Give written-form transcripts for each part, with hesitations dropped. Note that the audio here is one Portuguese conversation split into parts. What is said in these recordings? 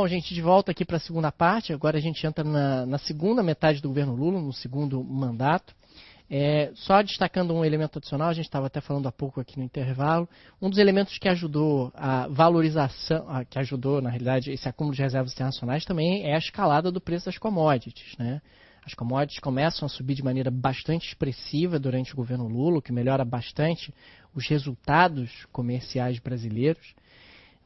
Bom, gente, de volta aqui para a segunda parte. Agora a gente entra na segunda metade do governo Lula, no segundo mandato. Só destacando um elemento adicional, a gente estava até falando há pouco aqui no intervalo, um dos elementos que ajudou a valorização, que ajudou, na realidade, esse acúmulo de reservas internacionais também é a escalada do preço das commodities, né? As commodities começam a subir de maneira bastante expressiva durante o governo Lula, o que melhora bastante os resultados comerciais brasileiros.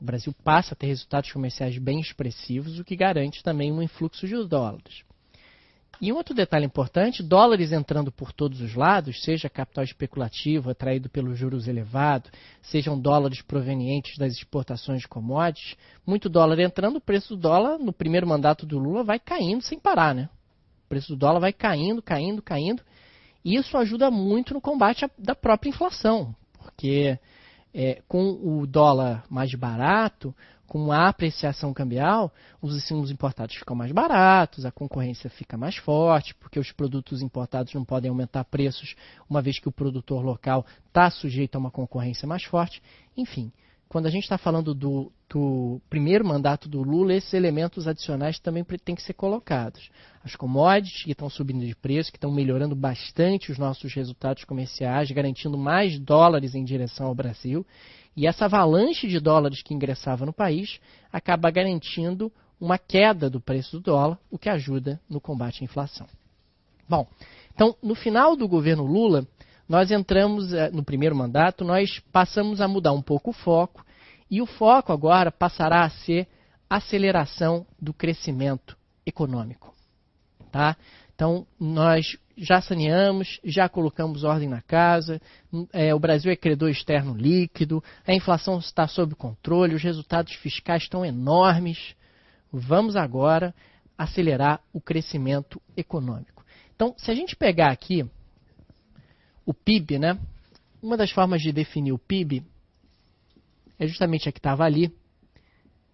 O Brasil passa a ter resultados comerciais bem expressivos, o que garante também um influxo de dólares. E um outro detalhe importante, dólares entrando por todos os lados, seja capital especulativo atraído pelos juros elevados, sejam dólares provenientes das exportações de commodities, muito dólar entrando, o preço do dólar no primeiro mandato do Lula vai caindo sem parar, né? O preço do dólar vai caindo, caindo, e isso ajuda muito no combate da própria inflação, porque com o dólar mais barato, com a apreciação cambial, os insumos importados ficam mais baratos, a concorrência fica mais forte, porque os produtos importados não podem aumentar preços, uma vez que o produtor local está sujeito a uma concorrência mais forte. Enfim, quando a gente está falando do primeiro mandato do Lula, esses elementos adicionais também têm que ser colocados. As commodities que estão subindo de preço, que estão melhorando bastante os nossos resultados comerciais, garantindo mais dólares em direção ao Brasil. E essa avalanche de dólares que ingressava no país acaba garantindo uma queda do preço do dólar, o que ajuda no combate à inflação. Bom, então, no final do governo Lula, nós entramos, no primeiro mandato, nós passamos a mudar um pouco o foco, e o foco agora passará a ser aceleração do crescimento econômico. Tá? Então, nós já saneamos, já colocamos ordem na casa, o Brasil é credor externo líquido, a inflação está sob controle, os resultados fiscais estão enormes. Vamos agora acelerar o crescimento econômico. Então, se a gente pegar aqui o PIB, né? Uma das formas de definir o PIB é justamente a que estava ali,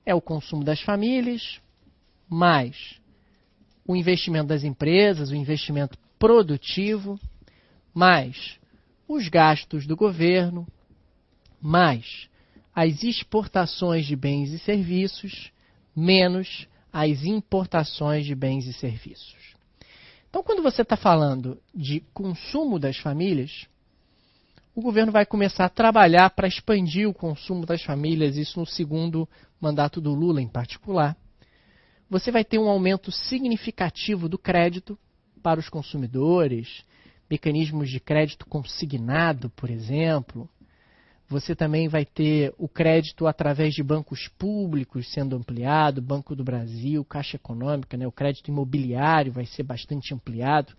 é o consumo das famílias, mais o investimento das empresas, o investimento produtivo, mais os gastos do governo, mais as exportações de bens e serviços, menos as importações de bens e serviços. Então, quando você está falando de consumo das famílias, o governo vai começar a trabalhar para expandir o consumo das famílias, isso no segundo mandato do Lula em particular. Você vai ter um aumento significativo do crédito para os consumidores, mecanismos de crédito consignado, por exemplo. Você também vai ter o crédito através de bancos públicos sendo ampliado, Banco do Brasil, Caixa Econômica, né? O crédito imobiliário vai ser bastante ampliado.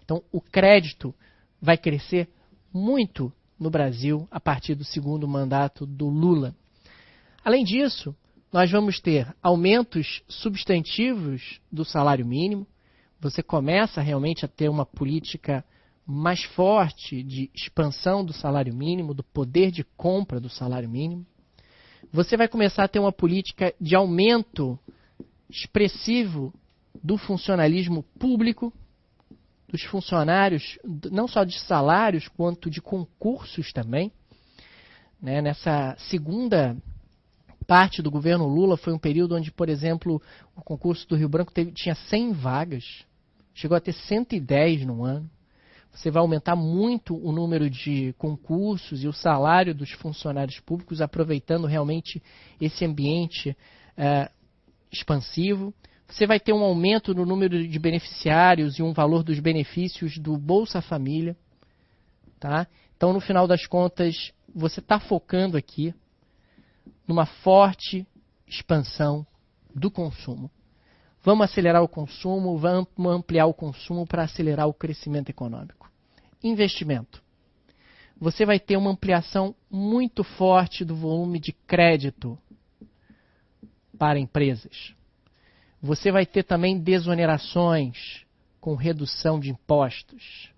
Então, o crédito vai crescer muito no Brasil a partir do segundo mandato do Lula. Além disso, nós vamos ter aumentos substantivos do salário mínimo. Você começa realmente a ter uma política mais forte de expansão do salário mínimo, do poder de compra do salário mínimo. Você vai começar a ter uma política de aumento expressivo do funcionalismo público, dos funcionários, não só de salários, quanto de concursos também. Né? Nessa segunda parte do governo Lula foi um período onde, por exemplo, o concurso do Rio Branco tinha 100 vagas, chegou a ter 110 no ano. Você vai aumentar muito o número de concursos e o salário dos funcionários públicos, aproveitando realmente esse ambiente expansivo. Você vai ter um aumento no número de beneficiários e um valor dos benefícios do Bolsa Família. Tá? Então, no final das contas, você está focando aqui numa forte expansão do consumo. Vamos acelerar o consumo, vamos ampliar o consumo para acelerar o crescimento econômico. Investimento. Você vai ter uma ampliação muito forte do volume de crédito para empresas. Você vai ter também desonerações com redução de impostos.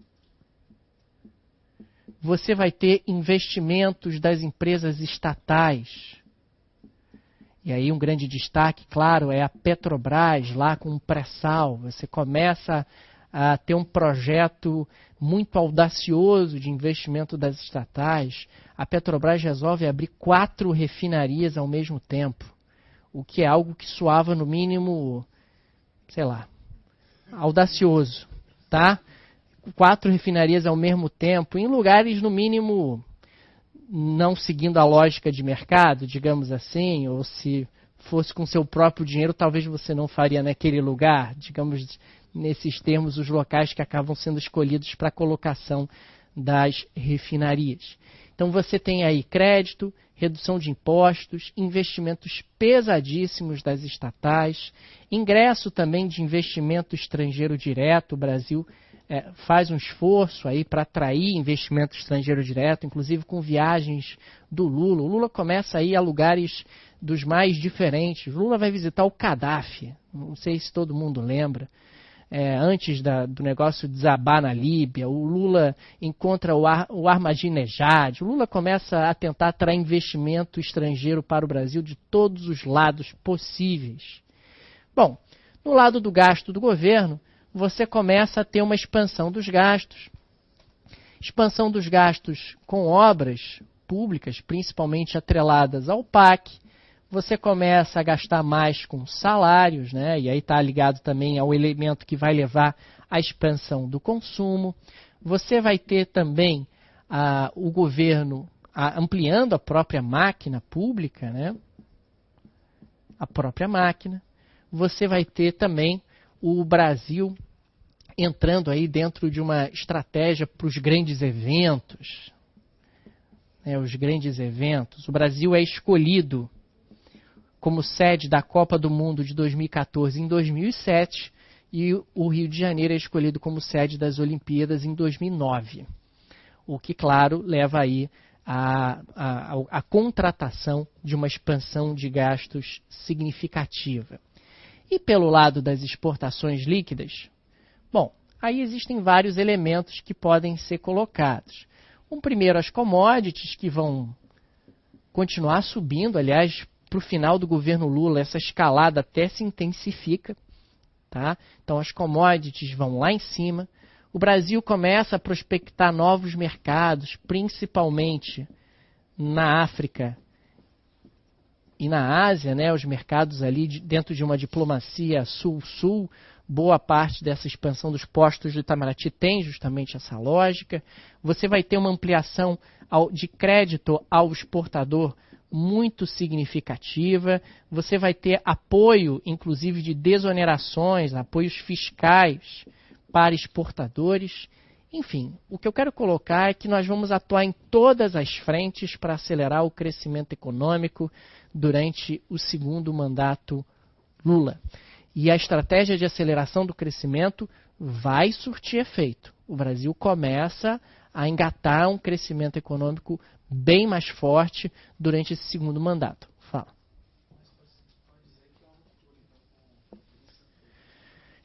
Você vai ter investimentos das empresas estatais. E aí um grande destaque, claro, é a Petrobras, lá com o pré-sal. Você começa a ter um projeto muito audacioso de investimento das estatais. A Petrobras resolve abrir 4 refinarias ao mesmo tempo, o que é algo que soava no mínimo, sei lá, audacioso, tá? 4 refinarias ao mesmo tempo, em lugares no mínimo não seguindo a lógica de mercado, digamos assim, ou se fosse com seu próprio dinheiro, talvez você não faria naquele lugar, digamos, nesses termos, os locais que acabam sendo escolhidos para a colocação das refinarias. Então você tem aí crédito, redução de impostos, investimentos pesadíssimos das estatais, ingresso também de investimento estrangeiro direto. O Brasil faz um esforço aí para atrair investimento estrangeiro direto, inclusive com viagens do Lula. O Lula começa a ir a lugares dos mais diferentes. O Lula vai visitar o Gaddafi, não sei se todo mundo lembra. Antes do negócio desabar na Líbia, o Lula encontra o Ahmadinejad, o Lula começa a tentar atrair investimento estrangeiro para o Brasil de todos os lados possíveis. Bom, no lado do gasto do governo, você começa a ter uma expansão dos gastos. Expansão dos gastos com obras públicas, principalmente atreladas ao PAC. Você começa a gastar mais com salários, né? E aí está ligado também ao elemento que vai levar à expansão do consumo. Você vai ter também o governo ampliando a própria máquina pública, né? A própria máquina. Você vai ter também o Brasil entrando aí dentro de uma estratégia para os grandes eventos. Os grandes eventos. O Brasil é escolhido como sede da Copa do Mundo de 2014 em 2007 e o Rio de Janeiro é escolhido como sede das Olimpíadas em 2009. O que, claro, leva aí a contratação de uma expansão de gastos significativa. E pelo lado das exportações líquidas, bom, aí existem vários elementos que podem ser colocados. Primeiro, as commodities que vão continuar subindo, aliás, para o final do governo Lula, essa escalada até se intensifica. Tá? Então, as commodities vão lá em cima. O Brasil começa a prospectar novos mercados, principalmente na África e na Ásia, né? Os mercados ali dentro de uma diplomacia sul-sul. Boa parte dessa expansão dos postos de Itamaraty tem justamente essa lógica. Você vai ter uma ampliação de crédito ao exportador muito significativa, você vai ter apoio, inclusive de desonerações, apoios fiscais para exportadores. Enfim, o que eu quero colocar é que nós vamos atuar em todas as frentes para acelerar o crescimento econômico durante o segundo mandato Lula. E a estratégia de aceleração do crescimento vai surtir efeito. O Brasil começa a engatar um crescimento econômico bem mais forte durante esse segundo mandato. Fala.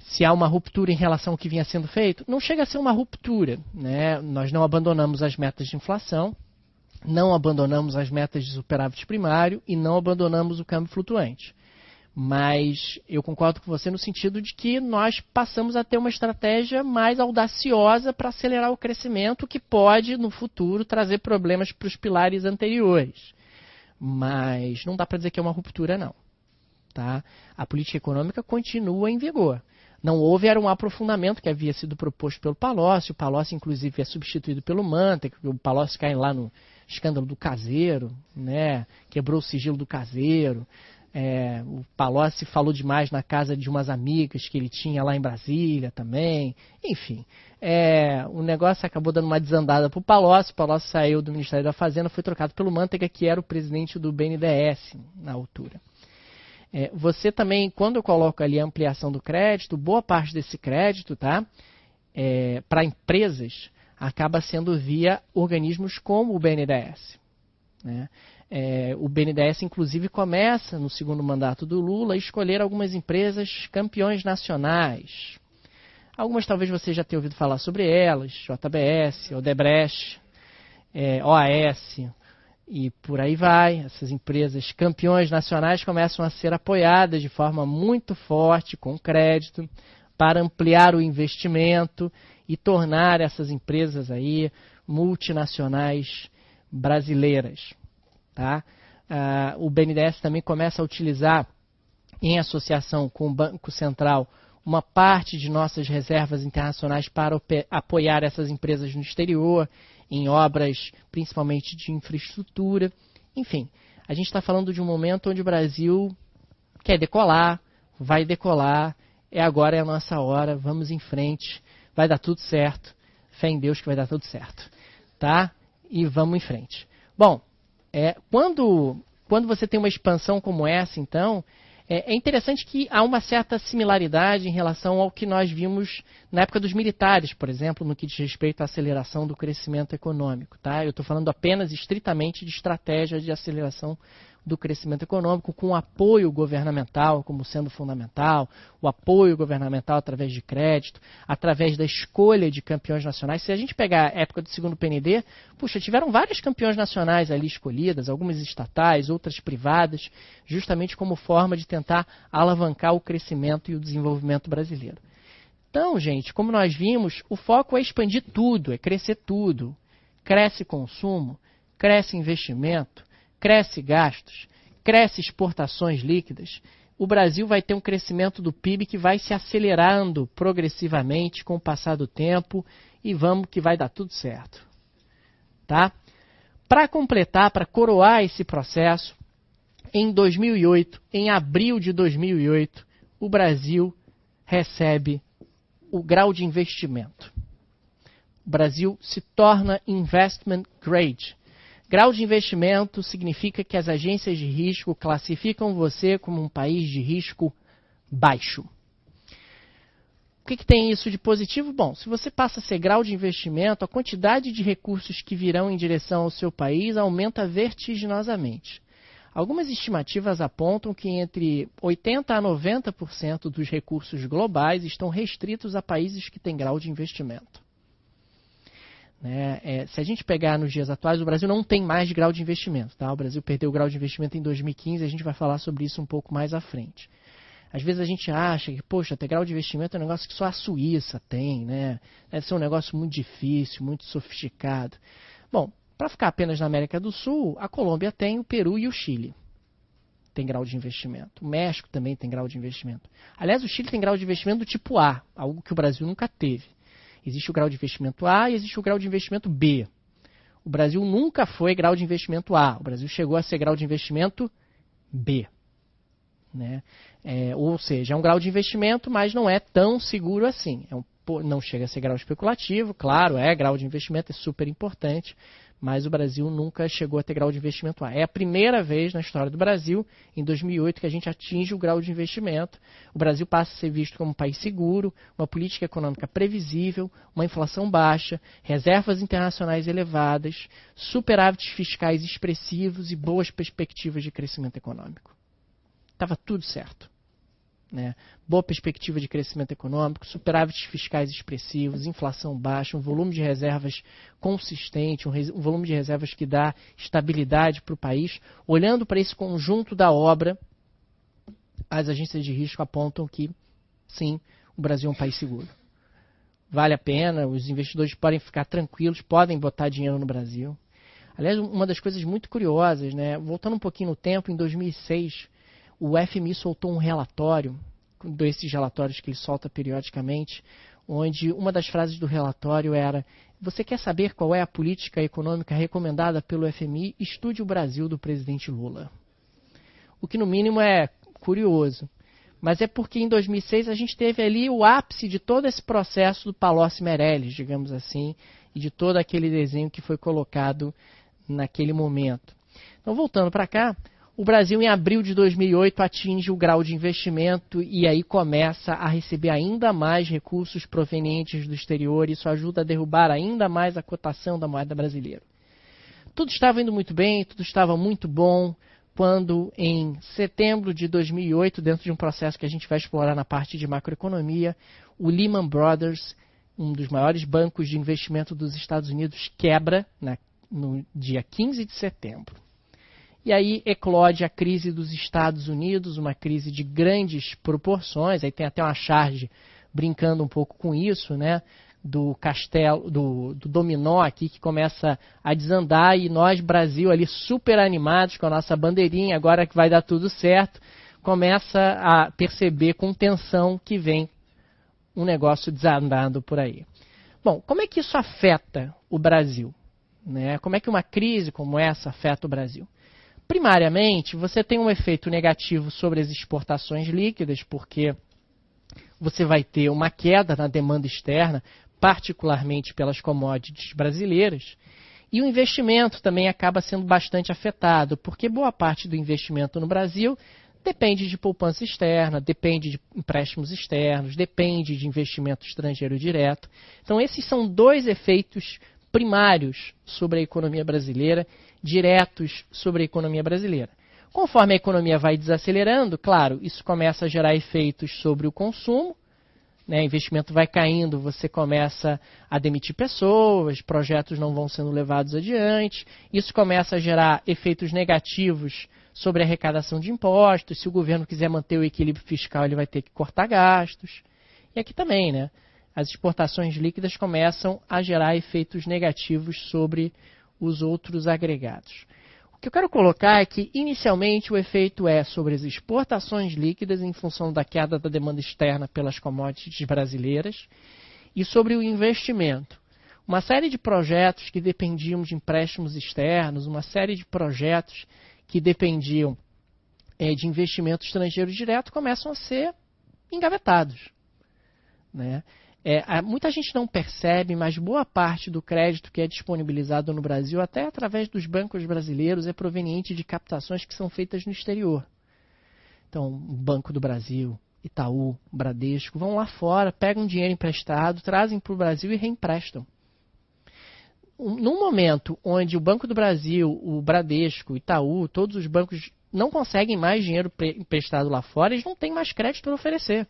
Se há uma ruptura em relação ao que vinha sendo feito, não chega a ser uma ruptura, né? Nós não abandonamos as metas de inflação, não abandonamos as metas de superávit primário e não abandonamos o câmbio flutuante. Mas eu concordo com você no sentido de que nós passamos a ter uma estratégia mais audaciosa para acelerar o crescimento, que pode, no futuro, trazer problemas para os pilares anteriores. Mas não dá para dizer que é uma ruptura, não. Tá? A política econômica continua em vigor. Não houve um aprofundamento que havia sido proposto pelo Palocci. O Palocci, inclusive, é substituído pelo Mantega. O Palocci cai lá no escândalo do caseiro, né? Quebrou o sigilo do caseiro. O Palocci falou demais na casa de umas amigas que ele tinha lá em Brasília também. Enfim, o negócio acabou dando uma desandada para o Palocci saiu do Ministério da Fazenda, foi trocado pelo Mantega, que era o presidente do BNDES na altura. Você também, quando eu coloco ali a ampliação do crédito, boa parte desse crédito, tá, para empresas, acaba sendo via organismos como o BNDES. Né? O BNDES, inclusive, começa, no segundo mandato do Lula, a escolher algumas empresas campeões nacionais. Algumas talvez você já tenha ouvido falar sobre elas, JBS, Odebrecht, OAS, e por aí vai. Essas empresas campeões nacionais começam a ser apoiadas de forma muito forte, com crédito, para ampliar o investimento e tornar essas empresas aí multinacionais brasileiras. Tá? O BNDES também começa a utilizar em associação com o Banco Central, uma parte de nossas reservas internacionais para apoiar essas empresas no exterior, em obras principalmente de infraestrutura. Enfim, a gente está falando de um momento onde o Brasil quer decolar, vai decolar, agora é a nossa hora, vamos em frente, vai dar tudo certo, fé em Deus que vai dar tudo certo, tá? E vamos em frente. Bom, quando você tem uma expansão como essa, então, é interessante que há uma certa similaridade em relação ao que nós vimos na época dos militares, por exemplo, no que diz respeito à aceleração do crescimento econômico, tá? Eu estou falando apenas estritamente de estratégia de aceleração do crescimento econômico, com o apoio governamental como sendo fundamental, o apoio governamental através de crédito, através da escolha de campeões nacionais. Se a gente pegar a época do segundo PND, tiveram vários campeões nacionais ali escolhidas, algumas estatais, outras privadas, justamente como forma de tentar alavancar o crescimento e o desenvolvimento brasileiro. Então, gente, como nós vimos, o foco é expandir tudo, é crescer tudo. Cresce consumo, cresce investimento, cresce gastos, cresce exportações líquidas. O Brasil vai ter um crescimento do PIB que vai se acelerando progressivamente com o passar do tempo e vamos que vai dar tudo certo. Tá? Para completar, para coroar esse processo, em 2008, em abril de 2008, o Brasil recebe o grau de investimento. O Brasil se torna investment grade. Grau de investimento significa que as agências de risco classificam você como um país de risco baixo. O que tem isso de positivo? Bom, se você passa a ser grau de investimento, a quantidade de recursos que virão em direção ao seu país aumenta vertiginosamente. Algumas estimativas apontam que entre 80% a 90% dos recursos globais estão restritos a países que têm grau de investimento. Se a gente pegar nos dias atuais, o Brasil não tem mais grau de investimento. Tá? O Brasil perdeu o grau de investimento em 2015, a gente vai falar sobre isso um pouco mais à frente. Às vezes a gente acha que, ter grau de investimento é um negócio que só a Suíça tem, né? Deve ser um negócio muito difícil, muito sofisticado. Bom, para ficar apenas na América do Sul, a Colômbia tem, o Peru e o Chile tem grau de investimento. O México também tem grau de investimento. Aliás, o Chile tem grau de investimento do tipo A, algo que o Brasil nunca teve. Existe o grau de investimento A e existe o grau de investimento B. O Brasil nunca foi grau de investimento A. O Brasil chegou a ser grau de investimento B. Né? Ou seja, é um grau de investimento, mas não é tão seguro assim. Não chega a ser grau especulativo, claro, grau de investimento, é super importante, mas o Brasil nunca chegou a ter grau de investimento A. É a primeira vez na história do Brasil, em 2008, que a gente atinge o grau de investimento. O Brasil passa a ser visto como um país seguro, uma política econômica previsível, uma inflação baixa, reservas internacionais elevadas, superávites fiscais expressivos e boas perspectivas de crescimento econômico. Estava tudo certo. Boa perspectiva de crescimento econômico, superávites fiscais expressivos, inflação baixa, um volume de reservas consistente, um volume de reservas que dá estabilidade para o país. Olhando para esse conjunto da obra, as agências de risco apontam que, sim, o Brasil é um país seguro. Vale a pena, os investidores podem ficar tranquilos, podem botar dinheiro no Brasil. Aliás, uma das coisas muito curiosas, voltando um pouquinho no tempo, em 2006, o FMI soltou um relatório, desses relatórios que ele solta periodicamente, onde uma das frases do relatório era: você quer saber qual é a política econômica recomendada pelo FMI? Estude o Brasil do presidente Lula. O que no mínimo é curioso. Mas é porque em 2006 a gente teve ali o ápice de todo esse processo do Palocci Meirelles, digamos assim, e de todo aquele desenho que foi colocado naquele momento. Então, voltando para cá, o Brasil, em abril de 2008, atinge o grau de investimento e aí começa a receber ainda mais recursos provenientes do exterior. Isso ajuda a derrubar ainda mais a cotação da moeda brasileira. Tudo estava indo muito bem, tudo estava muito bom, quando em setembro de 2008, dentro de um processo que a gente vai explorar na parte de macroeconomia, o Lehman Brothers, um dos maiores bancos de investimento dos Estados Unidos, quebra no dia 15 de setembro. E aí eclode a crise dos Estados Unidos, uma crise de grandes proporções. Aí tem até uma charge brincando um pouco com isso, do castelo, do dominó aqui, que começa a desandar, e nós, Brasil, ali super animados com a nossa bandeirinha, agora que vai dar tudo certo, começa a perceber com tensão que vem um negócio desandado por aí. Bom, como é que isso afeta o Brasil? Né? Como é que uma crise como essa afeta o Brasil? Primariamente, você tem um efeito negativo sobre as exportações líquidas, porque você vai ter uma queda na demanda externa, particularmente pelas commodities brasileiras, e o investimento também acaba sendo bastante afetado, porque boa parte do investimento no Brasil depende de poupança externa, depende de empréstimos externos, depende de investimento estrangeiro direto. Então, esses são dois efeitos primários sobre a economia brasileira, diretos sobre a economia brasileira. Conforme a economia vai desacelerando, claro, isso começa a gerar efeitos sobre o consumo, né? Investimento vai caindo, você começa a demitir pessoas, projetos não vão sendo levados adiante, isso começa a gerar efeitos negativos sobre a arrecadação de impostos. Se o governo quiser manter o equilíbrio fiscal, ele vai ter que cortar gastos. E aqui também, né? As exportações líquidas começam a gerar efeitos negativos sobre os outros agregados. O que eu quero colocar é que, inicialmente, o efeito é sobre as exportações líquidas em função da queda da demanda externa pelas commodities brasileiras e sobre o investimento. Uma série de projetos que dependiam de empréstimos externos, uma série de projetos que dependiam de investimento estrangeiro direto começam a ser engavetados. Né? Muita gente não percebe, mas boa parte do crédito que é disponibilizado no Brasil, até através dos bancos brasileiros, é proveniente de captações que são feitas no exterior. Então, o Banco do Brasil, Itaú, Bradesco, vão lá fora, pegam dinheiro emprestado, trazem para o Brasil e reemprestam. Num momento onde o Banco do Brasil, o Bradesco, o Itaú, todos os bancos não conseguem mais dinheiro emprestado lá fora, eles não têm mais crédito para oferecer.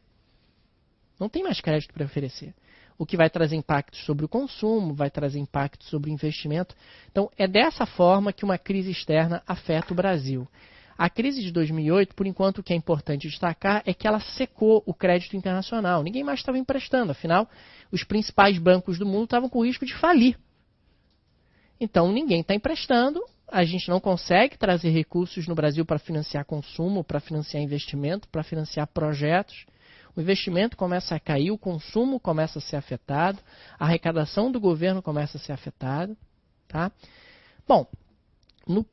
Não tem mais crédito para oferecer. O que vai trazer impactos sobre o consumo, vai trazer impactos sobre o investimento. Então, é dessa forma que uma crise externa afeta o Brasil. A crise de 2008, por enquanto, o que é importante destacar é que ela secou o crédito internacional. Ninguém mais estava emprestando, afinal, os principais bancos do mundo estavam com o risco de falir. Então, ninguém está emprestando, a gente não consegue trazer recursos no Brasil para financiar consumo, para financiar investimento, para financiar projetos. O investimento começa a cair, o consumo começa a ser afetado, a arrecadação do governo começa a ser afetada. Tá? Bom,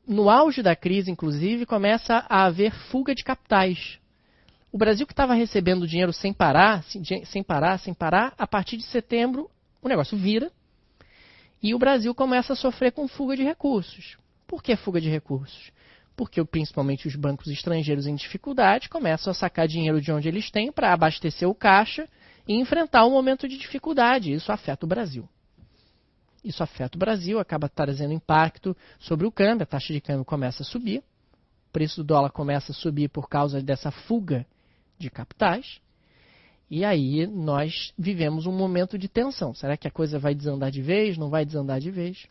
no auge da crise, inclusive, começa a haver fuga de capitais. O Brasil, que estava recebendo dinheiro sem parar, a partir de setembro o negócio vira e o Brasil começa a sofrer com fuga de recursos. Por que fuga de recursos? Porque principalmente os bancos estrangeiros em dificuldade começam a sacar dinheiro de onde eles têm para abastecer o caixa e enfrentar um momento de dificuldade. Isso afeta o Brasil. Isso afeta o Brasil, acaba trazendo impacto sobre o câmbio, a taxa de câmbio começa a subir, o preço do dólar começa a subir por causa dessa fuga de capitais, e aí nós vivemos um momento de tensão. Será que a coisa vai desandar de vez? Não vai desandar de vez?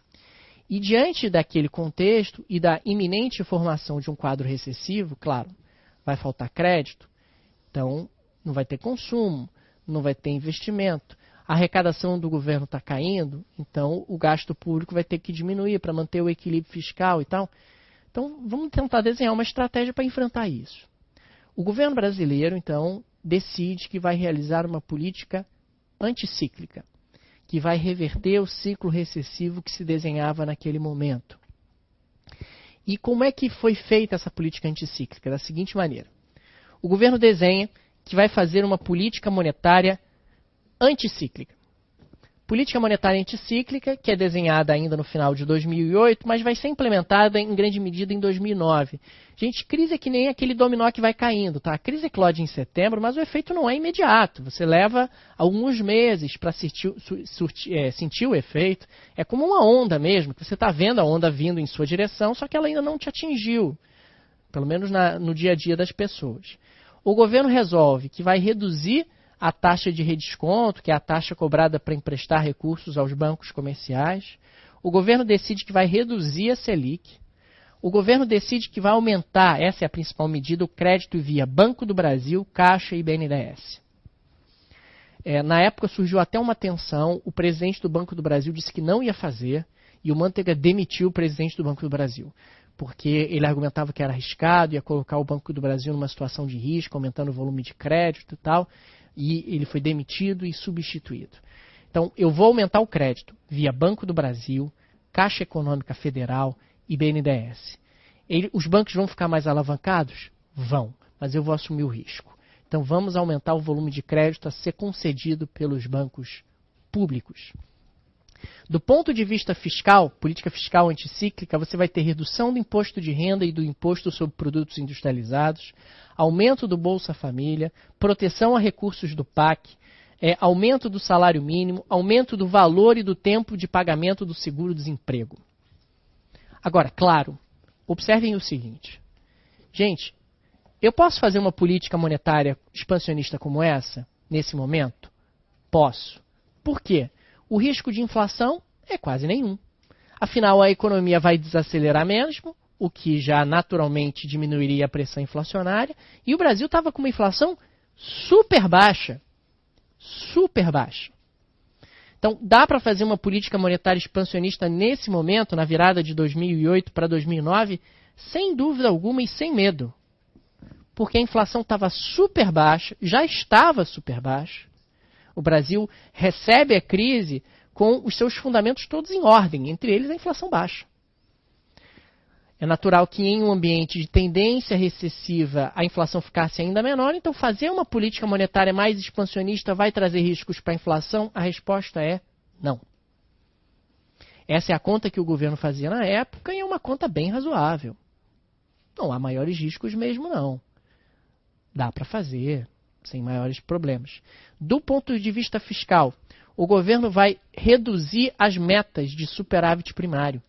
E diante daquele contexto e da iminente formação de um quadro recessivo, claro, vai faltar crédito, então não vai ter consumo, não vai ter investimento, a arrecadação do governo está caindo, então o gasto público vai ter que diminuir para manter o equilíbrio fiscal e tal. Então vamos tentar desenhar uma estratégia para enfrentar isso. O governo brasileiro, então, decide que vai realizar uma política anticíclica, que vai reverter o ciclo recessivo que se desenhava naquele momento. E como é que foi feita essa política anticíclica? Da seguinte maneira. O governo desenha que vai fazer uma política monetária anticíclica. Política monetária anticíclica, que é desenhada ainda no final de 2008, mas vai ser implementada em grande medida em 2009. Gente, crise é que nem aquele dominó que vai caindo, tá? A crise eclode em setembro, mas o efeito não é imediato. Você leva alguns meses para sentir o efeito. É como uma onda mesmo, que você está vendo a onda vindo em sua direção, só que ela ainda não te atingiu, pelo menos no dia a dia das pessoas. O governo resolve que vai reduzir a taxa de redesconto, que é a taxa cobrada para emprestar recursos aos bancos comerciais. O governo decide que vai reduzir a Selic. O governo decide que vai aumentar, essa é a principal medida, o crédito via Banco do Brasil, Caixa e BNDES. Na época surgiu até uma tensão, o presidente do Banco do Brasil disse que não ia fazer e o Manteiga demitiu o presidente do Banco do Brasil. porque ele argumentava que era arriscado, ia colocar o Banco do Brasil numa situação de risco, aumentando o volume de crédito e tal, e ele foi demitido e substituído. Então, eu vou aumentar o crédito via Banco do Brasil, Caixa Econômica Federal e BNDES. Os bancos vão ficar mais alavancados? Vão, mas eu vou assumir o risco. Então, vamos aumentar o volume de crédito a ser concedido pelos bancos públicos. Do ponto de vista fiscal, política fiscal anticíclica, você vai ter redução do imposto de renda e do imposto sobre produtos industrializados, aumento do Bolsa Família, proteção a recursos do PAC, aumento do salário mínimo, aumento do valor e do tempo de pagamento do seguro-desemprego. Agora, claro, observem o seguinte. Gente, eu posso fazer uma política monetária expansionista como essa, nesse momento? Posso. Por quê? O risco de inflação é quase nenhum. Afinal, a economia vai desacelerar mesmo, o que já naturalmente diminuiria a pressão inflacionária, e o Brasil estava com uma inflação super baixa. Super baixa. Então, dá para fazer uma política monetária expansionista nesse momento, na virada de 2008 para 2009, sem dúvida alguma e sem medo. Porque a inflação estava super baixa, já estava super baixa. O Brasil recebe a crise com os seus fundamentos todos em ordem, entre eles a inflação baixa. É natural que em um ambiente de tendência recessiva a inflação ficasse ainda menor, então fazer uma política monetária mais expansionista vai trazer riscos para a inflação? A resposta é não. Essa é a conta que o governo fazia na época e é uma conta bem razoável. Não há maiores riscos mesmo não. Dá para fazer sem maiores problemas. Do ponto de vista fiscal, o governo vai reduzir as metas de superávit primário.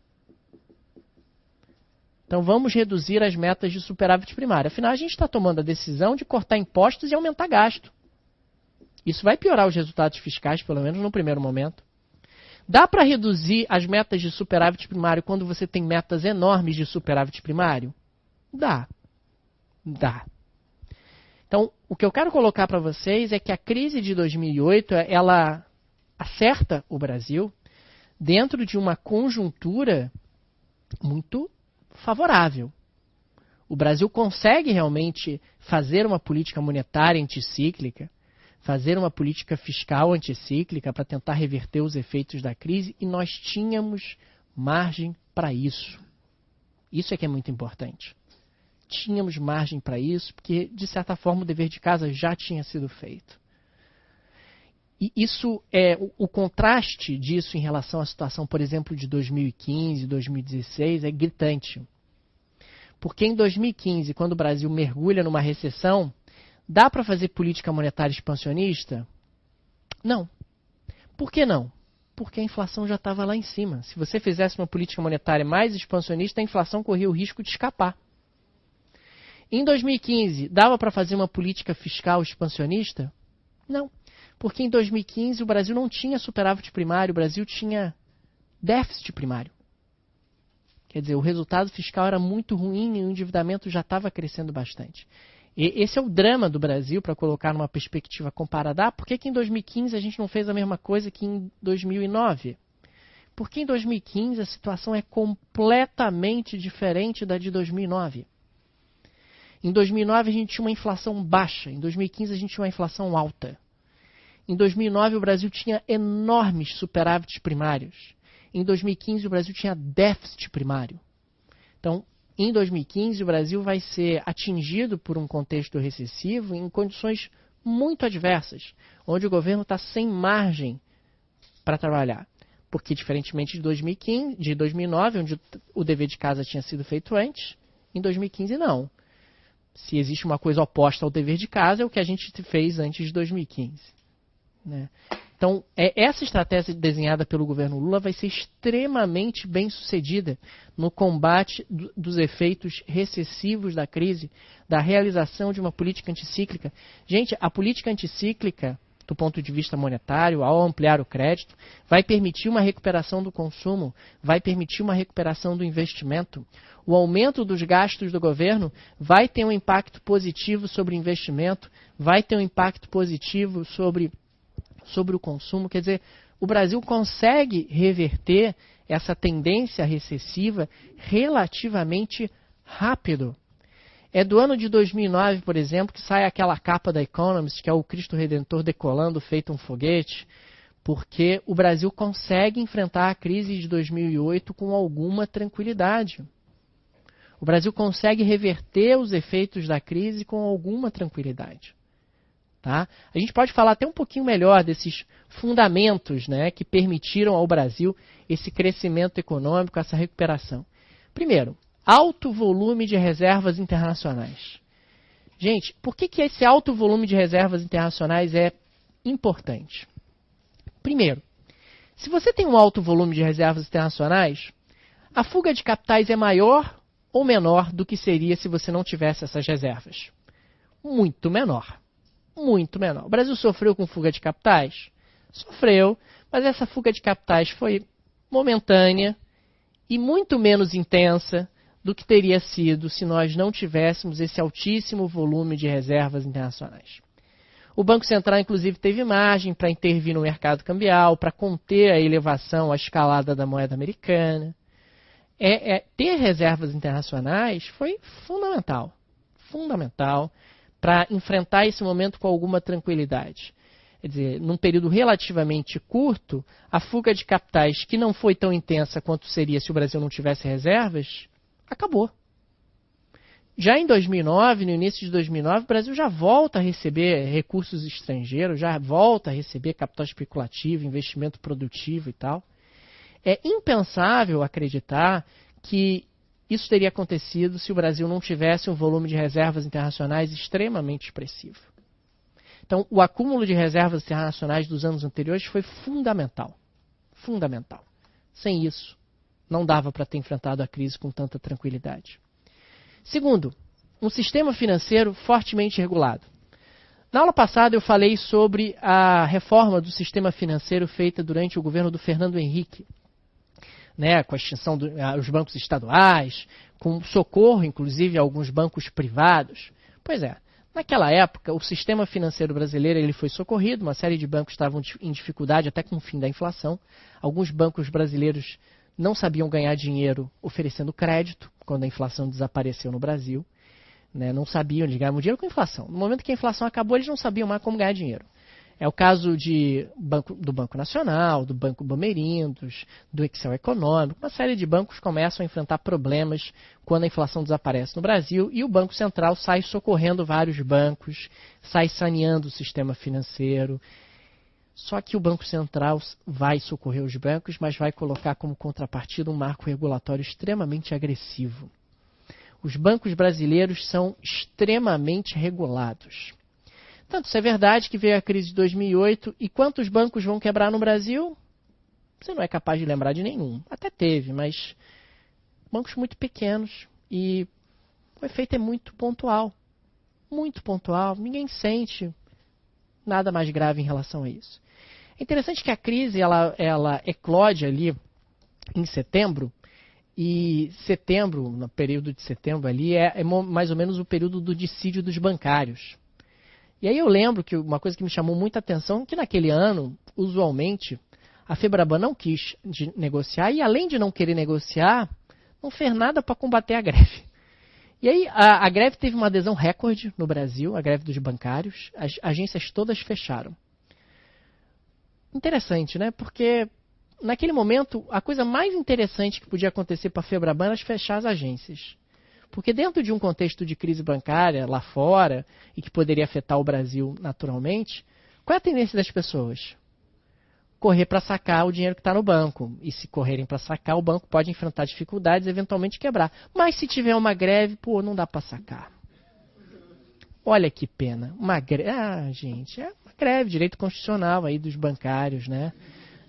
Então vamos reduzir as metas de superávit primário. Afinal, a gente está tomando a decisão de cortar impostos e aumentar gasto. Isso vai piorar os resultados fiscais, pelo menos no primeiro momento. Dá para reduzir as metas de superávit primário quando você tem metas enormes de superávit primário? Dá. Dá. Então, o que eu quero colocar para vocês é que a crise de 2008, ela acerta o Brasil dentro de uma conjuntura muito favorável. O Brasil consegue realmente fazer uma política monetária anticíclica, fazer uma política fiscal anticíclica para tentar reverter os efeitos da crise e nós tínhamos margem para isso. Isso é que é muito importante. Tínhamos margem para isso, porque, de certa forma, o dever de casa já tinha sido feito. E isso o contraste disso em relação à situação, por exemplo, de 2015, 2016, é gritante. Porque em 2015, quando o Brasil mergulha numa recessão, dá para fazer política monetária expansionista? Não. Por que não? Porque a inflação já estava lá em cima. Se você fizesse uma política monetária mais expansionista, a inflação corria o risco de escapar. Em 2015, dava para fazer uma política fiscal expansionista? Não. Porque em 2015 o Brasil não tinha superávit primário, o Brasil tinha déficit primário. Quer dizer, o resultado fiscal era muito ruim e o endividamento já estava crescendo bastante. E esse é o drama do Brasil, para colocar numa perspectiva comparada. Por que em 2015 a gente não fez a mesma coisa que em 2009? Porque em 2015 a situação é completamente diferente da de 2009. Em 2009 a gente tinha uma inflação baixa, em 2015 a gente tinha uma inflação alta. Em 2009 o Brasil tinha enormes superávites primários. Em 2015 o Brasil tinha déficit primário. Então, em 2015 o Brasil vai ser atingido por um contexto recessivo em condições muito adversas, onde o governo está sem margem para trabalhar. Porque, diferentemente de 2009, onde o dever de casa tinha sido feito antes, em 2015 não. Se existe uma coisa oposta ao dever de casa, é o que a gente fez antes de 2015. Né? Então, essa estratégia desenhada pelo governo Lula vai ser extremamente bem sucedida no combate dos efeitos recessivos da crise, da realização de uma política anticíclica. Gente, a política anticíclica, do ponto de vista monetário, ao ampliar o crédito, vai permitir uma recuperação do consumo, vai permitir uma recuperação do investimento. O aumento dos gastos do governo vai ter um impacto positivo sobre o investimento, vai ter um impacto positivo sobre o consumo. Quer dizer, o Brasil consegue reverter essa tendência recessiva relativamente rápido. É do ano de 2009, por exemplo, que sai aquela capa da Economist, que é o Cristo Redentor decolando, feito um foguete, porque o Brasil consegue enfrentar a crise de 2008 com alguma tranquilidade. O Brasil consegue reverter os efeitos da crise com alguma tranquilidade. Tá? A gente pode falar até um pouquinho melhor desses fundamentos, né, que permitiram ao Brasil esse crescimento econômico, essa recuperação. Primeiro, alto volume de reservas internacionais. Gente, por que esse alto volume de reservas internacionais é importante? Primeiro, se você tem um alto volume de reservas internacionais, a fuga de capitais é maior ou menor do que seria se você não tivesse essas reservas? Muito menor. Muito menor. O Brasil sofreu com fuga de capitais? Sofreu, mas essa fuga de capitais foi momentânea e muito menos intensa do que teria sido se nós não tivéssemos esse altíssimo volume de reservas internacionais. O Banco Central, inclusive, teve margem para intervir no mercado cambial, para conter a elevação, a escalada da moeda americana. Ter reservas internacionais foi fundamental. Fundamental para enfrentar esse momento com alguma tranquilidade. Quer dizer, num período relativamente curto, a fuga de capitais, que não foi tão intensa quanto seria se o Brasil não tivesse reservas, acabou. Já em 2009, no início de 2009, o Brasil já volta a receber recursos estrangeiros, já volta a receber capital especulativo, investimento produtivo e tal. É impensável acreditar que isso teria acontecido se o Brasil não tivesse um volume de reservas internacionais extremamente expressivo. Então, o acúmulo de reservas internacionais dos anos anteriores foi fundamental. Fundamental. Sem isso, não dava para ter enfrentado a crise com tanta tranquilidade. Segundo, um sistema financeiro fortemente regulado. Na aula passada eu falei sobre a reforma do sistema financeiro feita durante o governo do Fernando Henrique, né, com a extinção dos bancos estaduais, com socorro, inclusive, a alguns bancos privados. Pois é, naquela época, o sistema financeiro brasileiro ele foi socorrido, uma série de bancos estavam em dificuldade até com o fim da inflação. Alguns bancos brasileiros não sabiam ganhar dinheiro oferecendo crédito, quando a inflação desapareceu no Brasil. Né, não sabiam, eles ganhavam dinheiro com a inflação. No momento que a inflação acabou, eles não sabiam mais como ganhar dinheiro. É o caso do Banco Nacional, do Banco Bamerindos, do Excel Econômico. Uma série de bancos começam a enfrentar problemas quando a inflação desaparece no Brasil e o Banco Central sai socorrendo vários bancos, sai saneando o sistema financeiro. Só que o Banco Central vai socorrer os bancos, mas vai colocar como contrapartida um marco regulatório extremamente agressivo. Os bancos brasileiros são extremamente regulados. Tanto isso é verdade que veio a crise de 2008 e quantos bancos vão quebrar no Brasil? Você não é capaz de lembrar de nenhum. Até teve, mas bancos muito pequenos e o efeito é muito pontual. Muito pontual. Ninguém sente nada mais grave em relação a isso. É interessante que a crise ela eclode ali em setembro. E setembro, no período de setembro ali, é mais ou menos o período do dissídio dos bancários. E aí eu lembro que uma coisa que me chamou muita atenção é que naquele ano, usualmente, a Febraban não quis negociar e além de não querer negociar, não fez nada para combater a greve. E aí a greve teve uma adesão recorde no Brasil, a greve dos bancários, as agências todas fecharam. Interessante, né? Porque naquele momento, a coisa mais interessante que podia acontecer para a Febraban era fechar as agências. Porque dentro de um contexto de crise bancária lá fora, e que poderia afetar o Brasil naturalmente, qual é a tendência das pessoas? Correr para sacar o dinheiro que está no banco. E se correrem para sacar, o banco pode enfrentar dificuldades e eventualmente quebrar. Mas se tiver uma greve, não dá para sacar. Olha que pena. Uma greve, gente, é uma greve, direito constitucional aí dos bancários, né?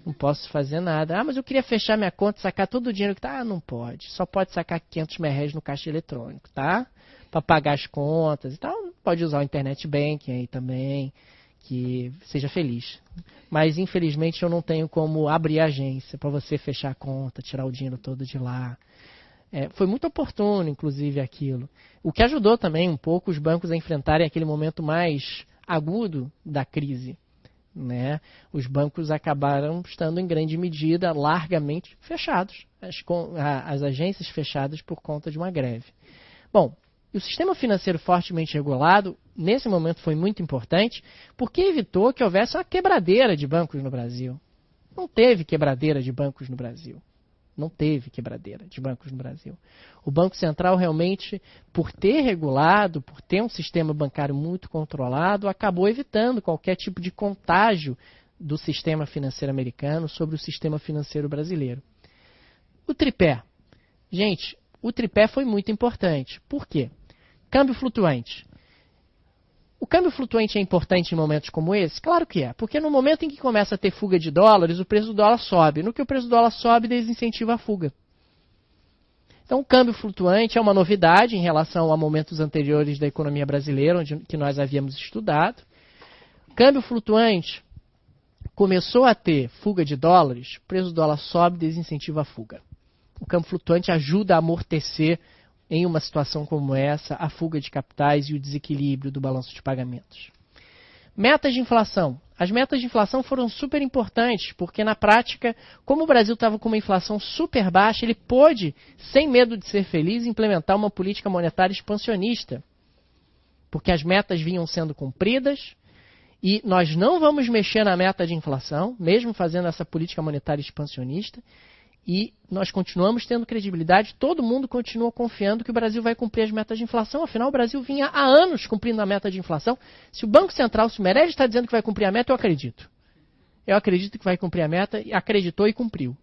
Não posso fazer nada. Mas eu queria fechar minha conta e sacar todo o dinheiro que tá. Não pode. Só pode sacar 500 merréis no caixa eletrônico, tá? Para pagar as contas e tal. Pode usar o internet banking aí também, que seja feliz. Mas infelizmente eu não tenho como abrir a agência para você fechar a conta, tirar o dinheiro todo de lá. Foi muito oportuno, inclusive, aquilo. O que ajudou também um pouco os bancos a enfrentarem aquele momento mais agudo da crise. né? Os bancos acabaram estando em grande medida, largamente fechados, as agências fechadas por conta de uma greve. Bom, e o sistema financeiro fortemente regulado, nesse momento foi muito importante, porque evitou que houvesse uma quebradeira de bancos no Brasil. Não teve quebradeira de bancos no Brasil. Não teve quebradeira de bancos no Brasil. O Banco Central realmente, por ter regulado, por ter um sistema bancário muito controlado, acabou evitando qualquer tipo de contágio do sistema financeiro americano sobre o sistema financeiro brasileiro. O tripé. Gente, o tripé foi muito importante. Por quê? Câmbio flutuante. O câmbio flutuante é importante em momentos como esse? Claro que é, porque no momento em que começa a ter fuga de dólares, o preço do dólar sobe. No que o preço do dólar sobe, desincentiva a fuga. Então, o câmbio flutuante é uma novidade em relação a momentos anteriores da economia brasileira, que nós havíamos estudado. Câmbio flutuante começou a ter fuga de dólares, o preço do dólar sobe, desincentiva a fuga. O câmbio flutuante ajuda a amortecer em uma situação como essa, a fuga de capitais e o desequilíbrio do balanço de pagamentos. Metas de inflação. As metas de inflação foram super importantes, porque na prática, como o Brasil estava com uma inflação super baixa, ele pôde, sem medo de ser feliz, implementar uma política monetária expansionista. Porque as metas vinham sendo cumpridas, e nós não vamos mexer na meta de inflação, mesmo fazendo essa política monetária expansionista, e nós continuamos tendo credibilidade, todo mundo continua confiando que o Brasil vai cumprir as metas de inflação, afinal o Brasil vinha há anos cumprindo a meta de inflação. Se o Banco Central, se o Meirelles está dizendo que vai cumprir a meta, eu acredito. Eu acredito que vai cumprir a meta, acreditou e cumpriu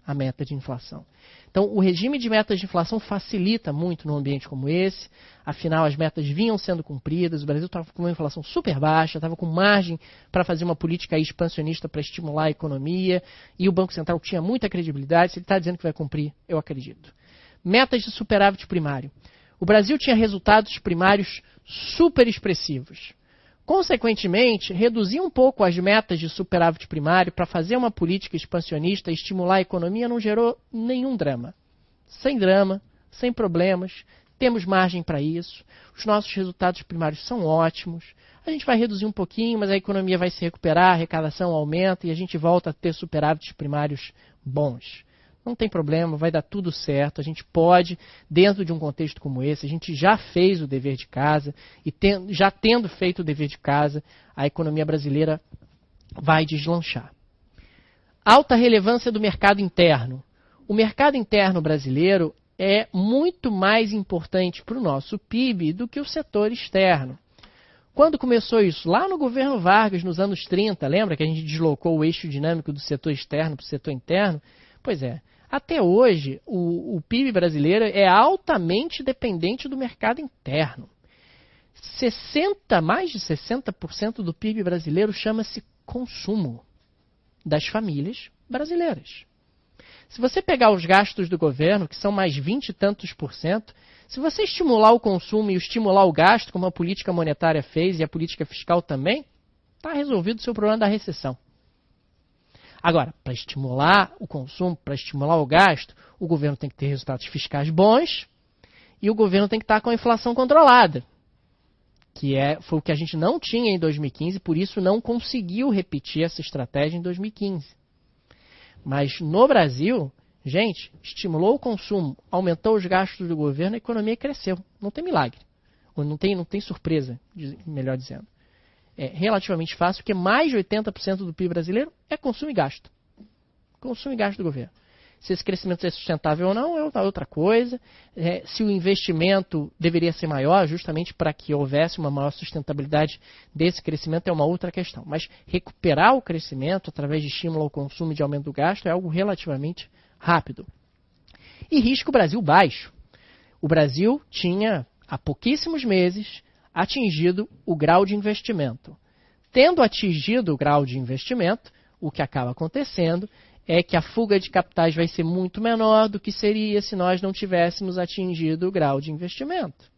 a meta de inflação. Então, o regime de metas de inflação facilita muito num ambiente como esse, afinal as metas vinham sendo cumpridas, o Brasil estava com uma inflação super baixa, estava com margem para fazer uma política expansionista para estimular a economia, e o Banco Central tinha muita credibilidade, se ele está dizendo que vai cumprir, eu acredito. Metas de superávit primário. O Brasil tinha resultados primários super expressivos. Consequentemente, reduzir um pouco as metas de superávit primário para fazer uma política expansionista e estimular a economia não gerou nenhum drama. Sem drama, sem problemas, temos margem para isso, os nossos resultados primários são ótimos, a gente vai reduzir um pouquinho, mas a economia vai se recuperar, a arrecadação aumenta e a gente volta a ter superávites primários bons. Não tem problema, vai dar tudo certo, a gente pode, dentro de um contexto como esse, a gente já fez o dever de casa, e já tendo feito o dever de casa, a economia brasileira vai deslanchar. Alta relevância do mercado interno. O mercado interno brasileiro é muito mais importante para o nosso PIB do que o setor externo. Quando começou isso? Lá no governo Vargas, nos anos 30, lembra que a gente deslocou o eixo dinâmico do setor externo para o setor interno? Pois é. Até hoje, o PIB brasileiro é altamente dependente do mercado interno. Mais de 60% do PIB brasileiro chama-se consumo das famílias brasileiras. Se você pegar os gastos do governo, que são mais 20 e tantos %, se você estimular o consumo e estimular o gasto, como a política monetária fez e a política fiscal também, está resolvido o seu problema da recessão. Agora, para estimular o consumo, para estimular o gasto, o governo tem que ter resultados fiscais bons e o governo tem que estar com a inflação controlada, que foi o que a gente não tinha em 2015, por isso não conseguiu repetir essa estratégia em 2015. Mas no Brasil, gente, estimulou o consumo, aumentou os gastos do governo, a economia cresceu. Não tem milagre, ou não tem surpresa, melhor dizendo. É relativamente fácil, porque mais de 80% do PIB brasileiro é consumo e gasto. Consumo e gasto do governo. Se esse crescimento é sustentável ou não, é outra coisa. Se o investimento deveria ser maior, justamente para que houvesse uma maior sustentabilidade desse crescimento, é uma outra questão. Mas recuperar o crescimento através de estímulo ao consumo e de aumento do gasto é algo relativamente rápido. E risco Brasil baixo. O Brasil tinha, há pouquíssimos meses, atingido o grau de investimento. Tendo atingido o grau de investimento, o que acaba acontecendo é que a fuga de capitais vai ser muito menor do que seria se nós não tivéssemos atingido o grau de investimento.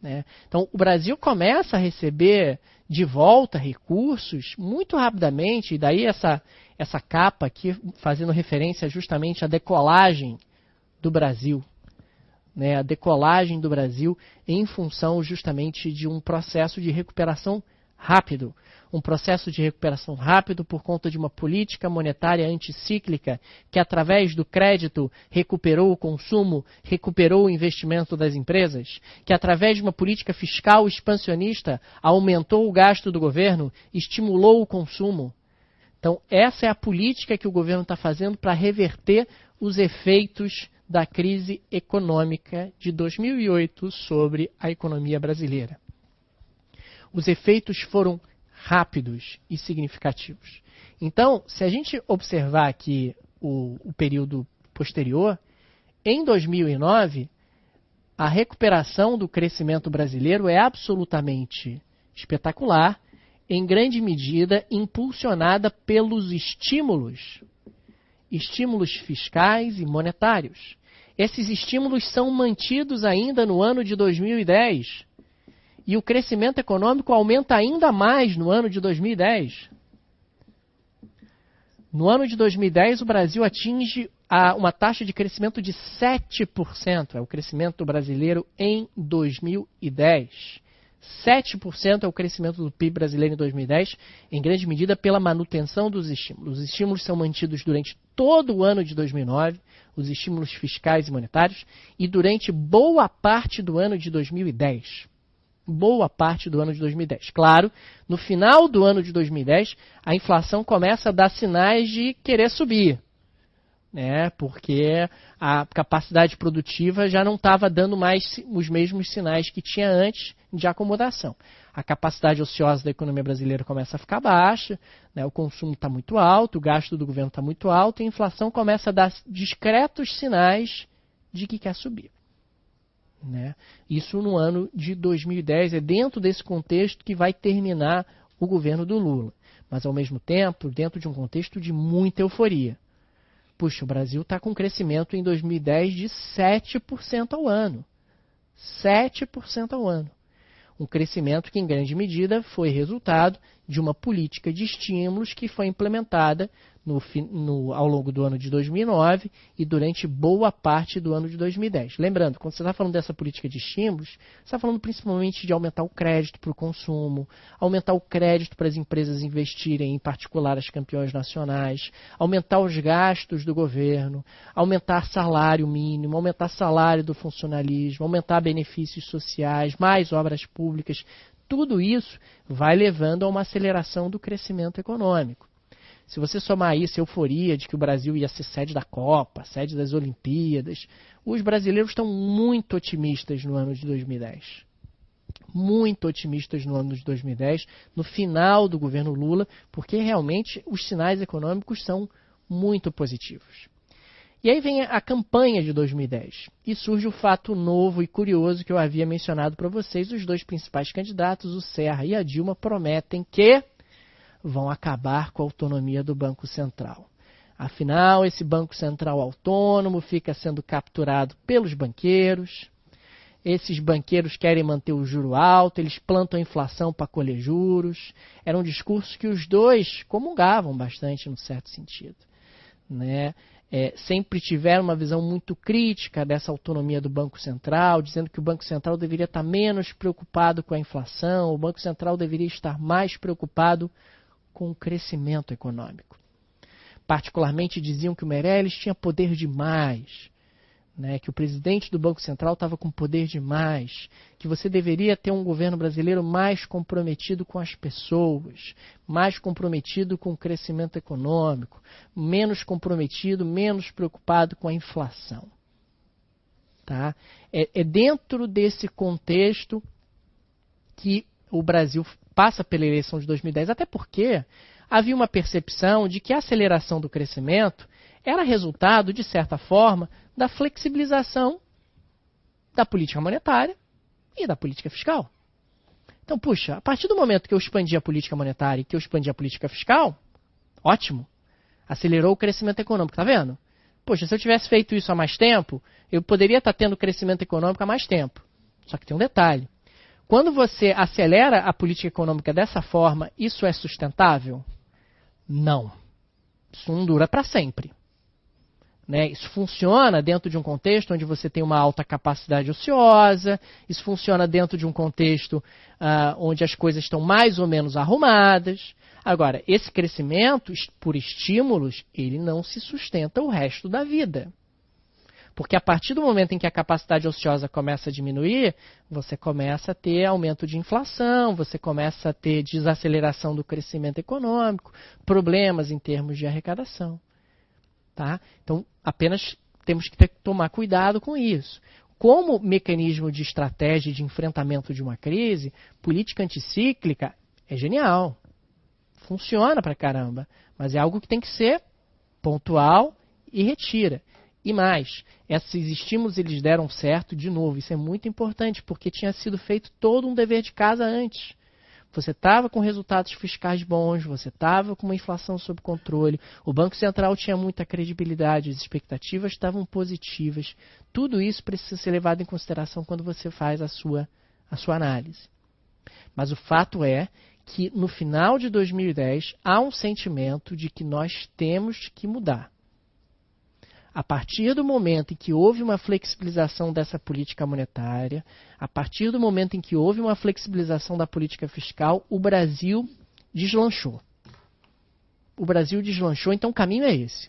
Né? Então, o Brasil começa a receber de volta recursos muito rapidamente, e daí essa capa aqui fazendo referência justamente à decolagem do Brasil. Né, a decolagem do Brasil em função justamente de um processo de recuperação rápido. Um processo de recuperação rápido por conta de uma política monetária anticíclica que, através do crédito, recuperou o consumo, recuperou o investimento das empresas, que, através de uma política fiscal expansionista, aumentou o gasto do governo, estimulou o consumo. Então, essa é a política que o governo está fazendo para reverter os efeitos da crise econômica de 2008 sobre a economia brasileira. Os efeitos foram rápidos e significativos. Então, se a gente observar aqui o período posterior, em 2009, a recuperação do crescimento brasileiro é absolutamente espetacular, em grande medida impulsionada pelos estímulos fiscais e monetários. Esses estímulos são mantidos ainda no ano de 2010. E o crescimento econômico aumenta ainda mais no ano de 2010. No ano de 2010, o Brasil atinge uma taxa de crescimento de 7%. É o crescimento brasileiro em 2010. 7% é o crescimento do PIB brasileiro em 2010, em grande medida pela manutenção dos estímulos. Os estímulos são mantidos durante todo o ano de 2009, os estímulos fiscais e monetários, e durante boa parte do ano de 2010. Boa parte do ano de 2010. Claro, no final do ano de 2010, a inflação começa a dar sinais de querer subir, né? Porque a capacidade produtiva já não estava dando mais os mesmos sinais que tinha antes de acomodação. A capacidade ociosa da economia brasileira começa a ficar baixa, né? O consumo está muito alto, o gasto do governo está muito alto, e a inflação começa a dar discretos sinais de que quer subir. Né? Isso no ano de 2010, é dentro desse contexto que vai terminar o governo do Lula. Mas, ao mesmo tempo, dentro de um contexto de muita euforia. Puxa, o Brasil está com crescimento em 2010 de 7% ao ano. 7% ao ano. Um crescimento que, em grande medida, foi resultado de uma política de estímulos que foi implementada ao longo do ano de 2009 e durante boa parte do ano de 2010. Lembrando, quando você está falando dessa política de estímulos, você está falando principalmente de aumentar o crédito para o consumo, aumentar o crédito para as empresas investirem, em particular as campeãs nacionais, aumentar os gastos do governo, aumentar salário mínimo, aumentar salário do funcionalismo, aumentar benefícios sociais, mais obras públicas. Tudo isso vai levando a uma aceleração do crescimento econômico. Se você somar isso, a euforia de que o Brasil ia ser sede da Copa, sede das Olimpíadas, os brasileiros estão muito otimistas no ano de 2010. Muito otimistas no ano de 2010, no final do governo Lula, porque realmente os sinais econômicos são muito positivos. E aí vem a campanha de 2010. E surge o fato novo e curioso que eu havia mencionado para vocês. Os dois principais candidatos, o Serra e a Dilma, prometem que vão acabar com a autonomia do Banco Central. Afinal, esse Banco Central autônomo fica sendo capturado pelos banqueiros. Esses banqueiros querem manter o juro alto, eles plantam a inflação para colher juros. Era um discurso que os dois comungavam bastante, num certo sentido. Né? Sempre tiveram uma visão muito crítica dessa autonomia do Banco Central, dizendo que o Banco Central deveria estar menos preocupado com a inflação, o Banco Central deveria estar mais preocupado com o crescimento econômico. Particularmente diziam que o Meirelles tinha poder demais, né, que o presidente do Banco Central estava com poder demais, que você deveria ter um governo brasileiro mais comprometido com as pessoas, mais comprometido com o crescimento econômico, menos comprometido, menos preocupado com a inflação. Tá? É dentro desse contexto que o Brasil passa pela eleição de 2010, até porque havia uma percepção de que a aceleração do crescimento era resultado, de certa forma, da flexibilização da política monetária e da política fiscal. Então, puxa, a partir do momento que eu expandi a política monetária e que eu expandi a política fiscal, ótimo, acelerou o crescimento econômico, tá vendo? Poxa, se eu tivesse feito isso há mais tempo, eu poderia estar tendo crescimento econômico há mais tempo. Só que tem um detalhe. Quando você acelera a política econômica dessa forma, isso é sustentável? Não. Isso não dura para sempre. né? Isso funciona dentro de um contexto onde você tem uma alta capacidade ociosa, isso funciona dentro de um contexto onde as coisas estão mais ou menos arrumadas. Agora, esse crescimento por estímulos, ele não se sustenta o resto da vida. Porque a partir do momento em que a capacidade ociosa começa a diminuir, você começa a ter aumento de inflação, você começa a ter desaceleração do crescimento econômico, problemas em termos de arrecadação. Tá? Então, apenas temos que tomar cuidado com isso. Como mecanismo de estratégia de enfrentamento de uma crise, política anticíclica é genial. Funciona pra caramba. Mas é algo que tem que ser pontual e retira. E mais, esses estímulos eles deram certo de novo. Isso é muito importante, porque tinha sido feito todo um dever de casa antes. Você estava com resultados fiscais bons, você estava com uma inflação sob controle, o Banco Central tinha muita credibilidade, as expectativas estavam positivas. Tudo isso precisa ser levado em consideração quando você faz a sua análise. Mas o fato é que no final de 2010 há um sentimento de que nós temos que mudar. A partir do momento em que houve uma flexibilização dessa política monetária, a partir do momento em que houve uma flexibilização da política fiscal, o Brasil deslanchou. O Brasil deslanchou, então o caminho é esse.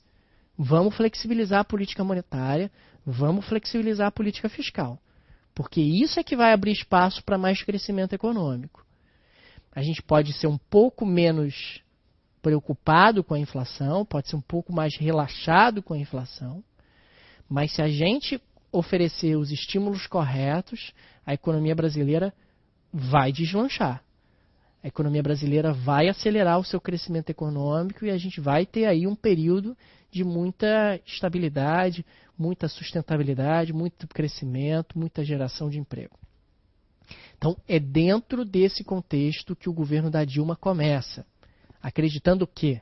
Vamos flexibilizar a política monetária, vamos flexibilizar a política fiscal. Porque isso é que vai abrir espaço para mais crescimento econômico. A gente pode ser um pouco menos preocupado com a inflação, pode ser um pouco mais relaxado com a inflação, mas se a gente oferecer os estímulos corretos, a economia brasileira vai deslanchar. A economia brasileira vai acelerar o seu crescimento econômico e a gente vai ter aí um período de muita estabilidade, muita sustentabilidade, muito crescimento, muita geração de emprego. Então, é dentro desse contexto que o governo da Dilma começa, acreditando que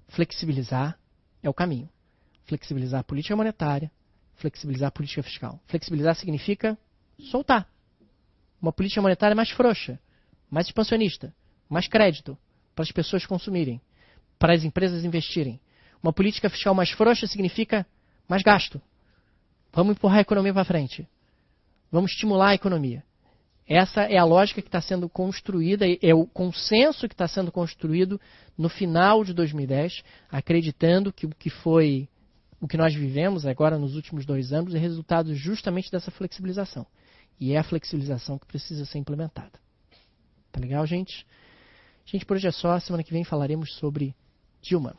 flexibilizar é o caminho. Flexibilizar a política monetária, flexibilizar a política fiscal. Flexibilizar significa soltar. Uma política monetária mais frouxa, mais expansionista, mais crédito para as pessoas consumirem, para as empresas investirem. Uma política fiscal mais frouxa significa mais gasto. Vamos empurrar a economia para frente. Vamos estimular a economia. Essa é a lógica que está sendo construída, é o consenso que está sendo construído no final de 2010, acreditando que o que nós vivemos agora nos últimos 2 anos é resultado justamente dessa flexibilização. E é a flexibilização que precisa ser implementada. Tá legal, gente? Gente, por hoje é só. Semana que vem falaremos sobre Dilma.